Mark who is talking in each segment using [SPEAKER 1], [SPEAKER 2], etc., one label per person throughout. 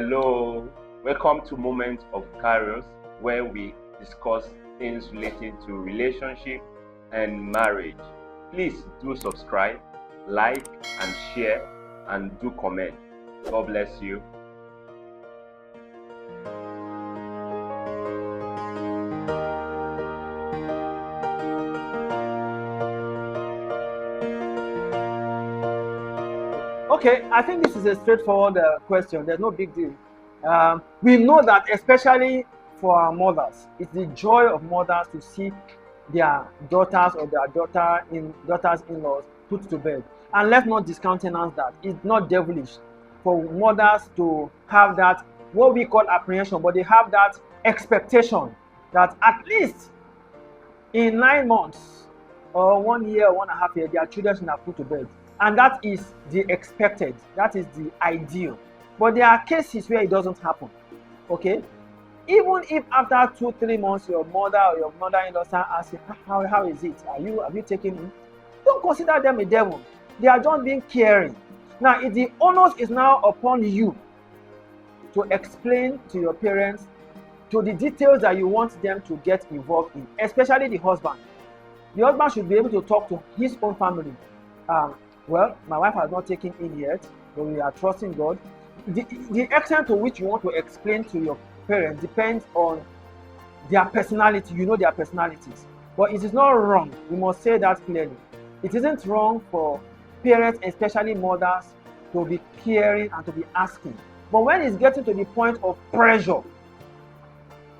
[SPEAKER 1] Hello, welcome to Moment of Careers, where we discuss things related to relationship and marriage. Please do subscribe, like and share, and do comment. God bless you.
[SPEAKER 2] Okay, I think this is a straightforward question. There's no big deal. We know that especially for our mothers, it's the joy of mothers to see their daughters or their daughters-in-laws put to bed. And let's not discountenance that. It's not devilish for mothers to have that, what we call apprehension, but they have that expectation that at least in 9 months or 1 year, 1.5 years, their children should have put to bed. And that is the expected, that is the ideal. But there are cases where it doesn't happen. Okay? Even if after 2-3 months your mother or your mother-in-law start asking, how is it? Have you taken him? Don't consider them a devil. They are just being caring. Now, if the onus is now upon you to explain to your parents to the details that you want them to get involved in, especially the husband. The husband should be able to talk to his own family. Well, my wife has not taken in yet, but we are trusting God. The extent to which you want to explain to your parents depends on their personality. You know their personalities. But it is not wrong. We must say that clearly. It isn't wrong for parents, especially mothers, to be caring and to be asking. But when it's getting to the point of pressure,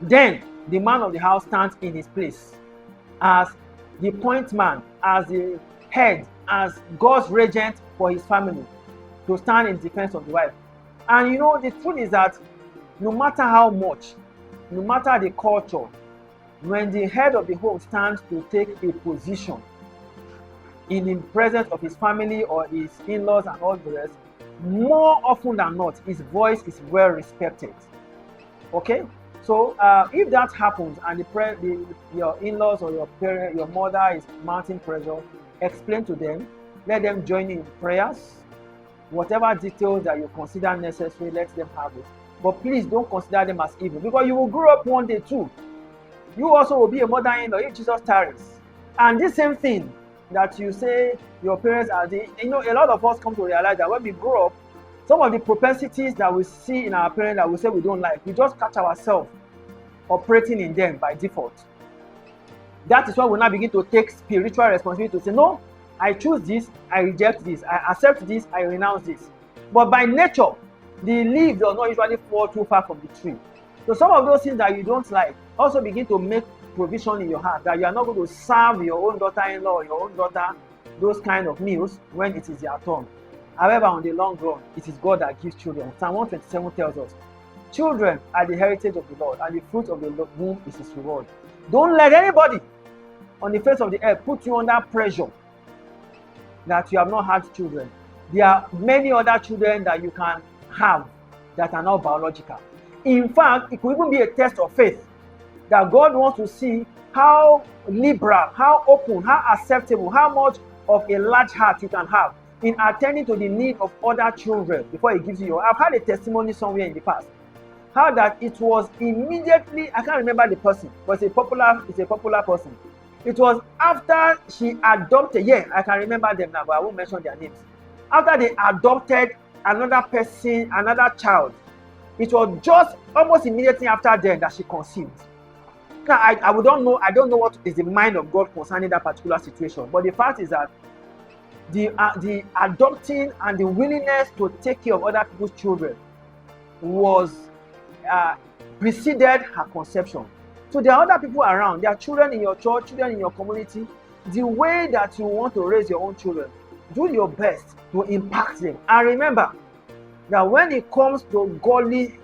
[SPEAKER 2] then the man of the house stands in his place as the point man, as the head, as God's regent for his family, to stand in defense of the wife. And you know, the truth is that no matter how much, no matter the culture, when the head of the home stands to take a position in the presence of his family or his in-laws and all the rest, more often than not, his voice is well respected. Okay? So if that happens and your in-laws or your parent, your mother is mounting pressure, explain to them, let them join in prayers. Whatever details that you consider necessary, let them have it. But please don't consider them as evil, because you will grow up one day too. You also will be a mother-in-law if Jesus tarries. And this same thing that you say your parents are doing, you know, a lot of us come to realize that when we grow up, some of the propensities that we see in our parents that we say we don't like, we just catch ourselves operating in them by default. That is why we now begin to take spiritual responsibility to say, no, I choose this, I reject this, I accept this, I renounce this. But by nature, the leaf does not usually fall too far from the tree. So some of those things that you don't like also begin to make provision in your heart that you are not going to serve your own daughter-in-law or your own daughter those kind of meals when it is their turn. However, on the long run, it is God that gives children. Psalm 127 tells us, children are the heritage of the Lord, and the fruit of the womb is his reward. Don't let anybody on the face of the earth put you under pressure that you have not had children. There are many other children that you can have that are not biological. In fact, it could even be a test of faith that God wants to see how liberal, how open, how acceptable, how much of a large heart you can have in attending to the need of other children before he gives you your. I've had a testimony somewhere in the past how that it was immediately, I can't remember the person, but it's a popular person. It was after she adopted, I can remember them now, but I won't mention their names. After they adopted another person, another child, it was just almost immediately after then that she conceived. Now, I don't know what is the mind of God concerning that particular situation, but the fact is that the adopting and the willingness to take care of other people's children was preceded her conception. So there are other people around. There are children in your church, children in your community. The way that you want to raise your own children, do your best to impact them. And remember that when it comes to godliness,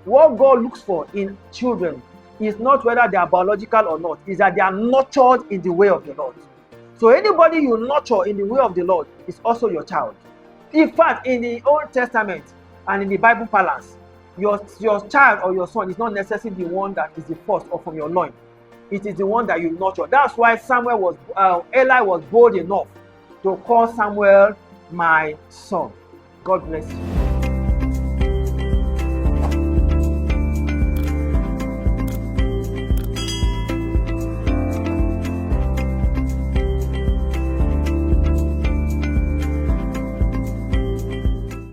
[SPEAKER 2] what God looks for in children is not whether they are biological or not, is that they are nurtured in the way of the Lord. So anybody you nurture in the way of the Lord is also your child. In fact, in the Old Testament and in the Bible balance, your child or your son is not necessarily the one that is the first or from your loin. It is the one that you nurture. That's why Eli was bold enough to call Samuel my son. God bless you.